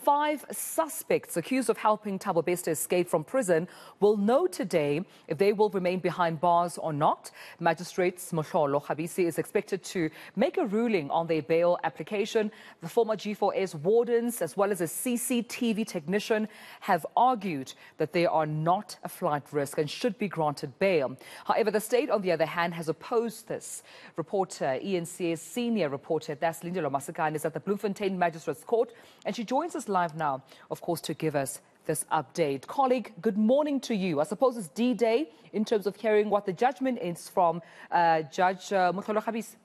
5 suspects accused of helping Thabo Bester escape from prison will know today if they will remain behind bars or not. Magistrate Mohlolo Khabisi is expected to make a ruling on their bail application. The former G4S wardens, as well as a CCTV technician, have argued that they are not a flight risk and should be granted bail. However, the state, on the other hand, has opposed this. Reporter, eNCA's senior reporter, Silindelo Masikane, is at the Bloemfontein Magistrates Court, and she joins us live now, of course, to give us this update. Colleague, good morning to you. I suppose it's D-Day in terms of hearing what the judgment is from Judge Mohlolo Khabisi.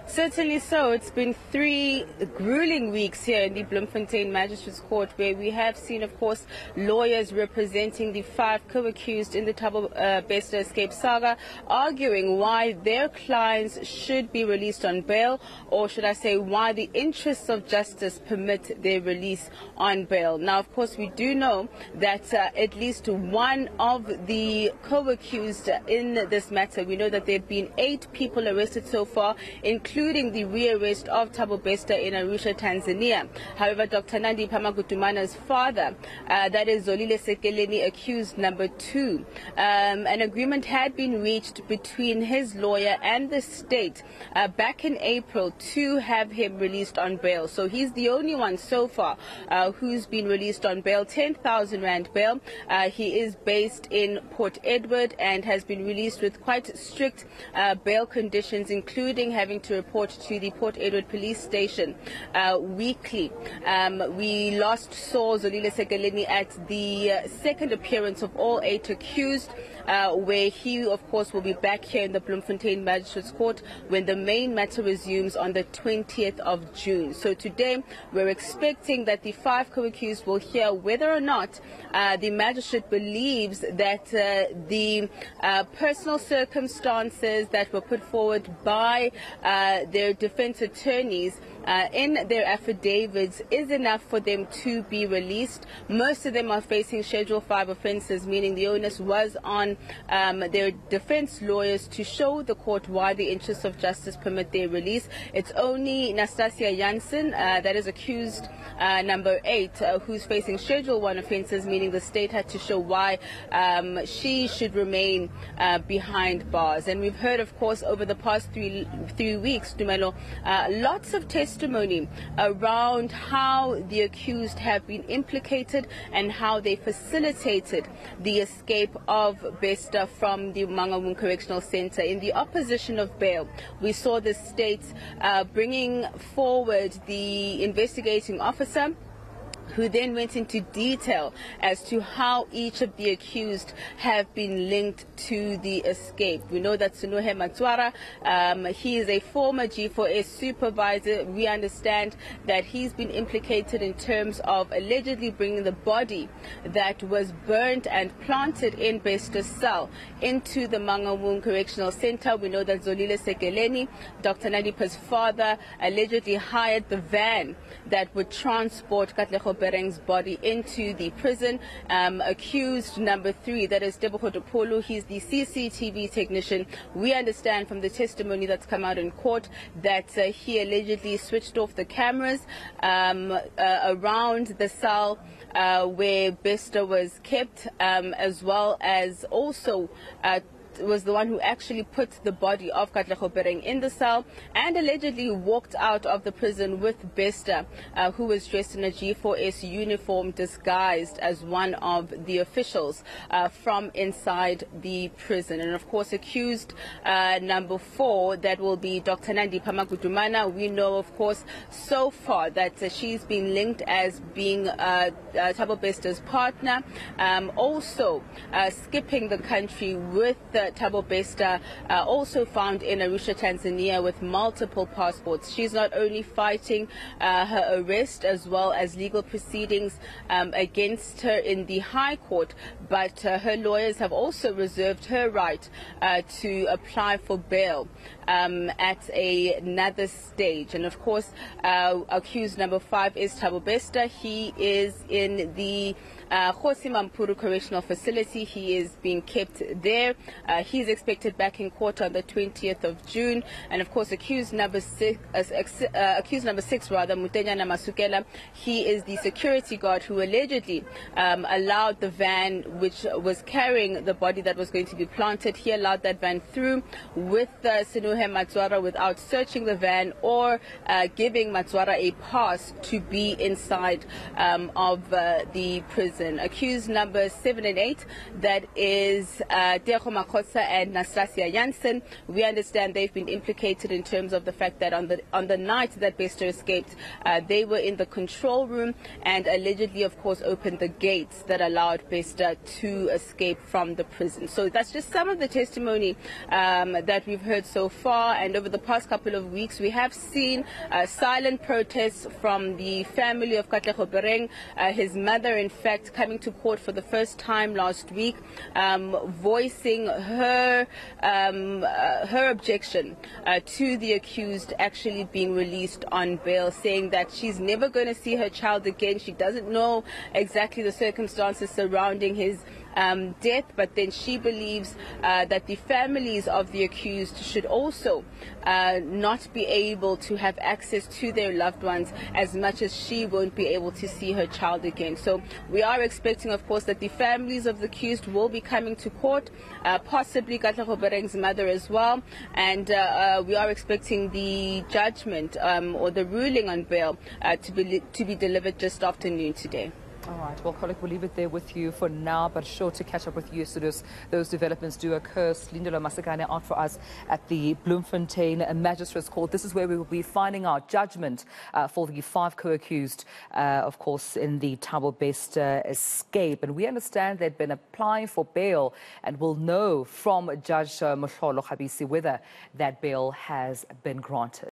Certainly so. It's been 3 grueling weeks here in the Bloemfontein Magistrates Court, where we have seen, of course, lawyers representing the 5 co-accused in the Thabo Bester escape saga arguing why their clients should be released on bail, or should I say why the interests of justice permit their release on bail. Now, of course, we do know that at least one of the co-accused in this matter, we know that there have been 8 people arrested so far, including the rearrest of Thabo Bester in Arusha, Tanzania. However, Dr. Nandi Pamagutumana's father, that is Zolile Sekeleni, accused number 2. An agreement had been reached between his lawyer and the state back in April to have him released on bail. So he's the only one so far who's been released on bail, 10,000 Rand bail. He is based in Port Edward and has been released with quite strict bail conditions, including having to report to the Port Edward police station weekly. We last saw Zolile Sekeleni at the second appearance of all 8 accused, where he, of course, will be back here in the Bloemfontein Magistrates Court when the main matter resumes on the 20th of June. So today, we're expecting that the 5 co-accused will hear whether or not the magistrate believes that the personal circumstances that were put forward by their defense attorneys in their affidavits is enough for them to be released. Most of them are facing Schedule 5 offences, meaning the onus was on their defense lawyers to show the court why the interests of justice permit their release. It's only Nastasia Janssen, that is accused number 8, who's facing Schedule 1 offences, meaning the state had to show why she should remain behind bars. And we've heard, of course, over the past three weeks, Dumelo, lots of testimony around how the accused have been implicated and how they facilitated the escape of Bester from the Mangaung Correctional Center. In the opposition of bail, we saw the state bringing forward the investigating officer, who then went into detail as to how each of the accused have been linked to the escape. We know that Sunuhe Matwara, he is a former G4S supervisor. We understand that he's been implicated in terms of allegedly bringing the body that was burnt and planted in Bester's cell into the Mangaung Correctional Center. We know that Zolile Sekeleni, Dr. Nadipa's father, allegedly hired the van that would transport Katlego Bereng's body into the prison. Accused number 3, that is Tebogo Dopolo, he's the CCTV technician. We understand from the testimony that's come out in court that he allegedly switched off the cameras around the cell where Bester was kept, as well as also was the one who actually put the body of Katlego Bereng in the cell and allegedly walked out of the prison with Bester, who was dressed in a G4S uniform disguised as one of the officials from inside the prison. And of course, accused number 4, that will be Dr. Nandi Pamagutumana. We know, of course, so far that she's been linked as being Thabo Bester's partner, also skipping the country with Thabo Bester, also found in Arusha, Tanzania, with multiple passports. She's not only fighting her arrest as well as legal proceedings against her in the High Court, but her lawyers have also reserved her right to apply for bail at another stage. And of course, accused number 5 is Thabo Bester. He is in the Khosi Mampuru Correctional Facility. He is being kept there He's expected back in court on the 20th of June. And of course, accused number six, Mutenyana Masukela, he is the security guard who allegedly allowed the van which was carrying the body that was going to be planted. He allowed that van through with Sinuhe Matswara without searching the van or giving Matswara a pass to be inside of the prison. Accused number 7 and 8, that is Teko Makotsa and Nastasia Janssen. We understand they've been implicated in terms of the fact that on the night that Bester escaped, they were in the control room and allegedly, of course, opened the gates that allowed Bester to escape from the prison. So that's just some of the testimony that we've heard so far. And over the past couple of weeks, we have seen silent protests from the family of Katlego Bereng. His mother, in fact, coming to court for the first time last week, voicing her objection to the accused actually being released on bail, saying that she's never going to see her child again. She doesn't know exactly the circumstances surrounding his death, but then she believes that the families of the accused should also not be able to have access to their loved ones as much as she won't be able to see her child again. So we are expecting, of course, that the families of the accused will be coming to court, possibly Katlego Bereng's mother as well, and we are expecting the judgment or the ruling on bail to be delivered just after noon today. All right. Well, colleague, we'll leave it there with you for now, but sure to catch up with you as soon as those developments do occur. Silindelo Masikane out for us at the Bloemfontein Magistrates Court. This is where we will be finding out judgment for the 5 co-accused, of course, in the Thabo Bester escape. And we understand they've been applying for bail and will know from Judge Mohlolo Khabisi whether that bail has been granted.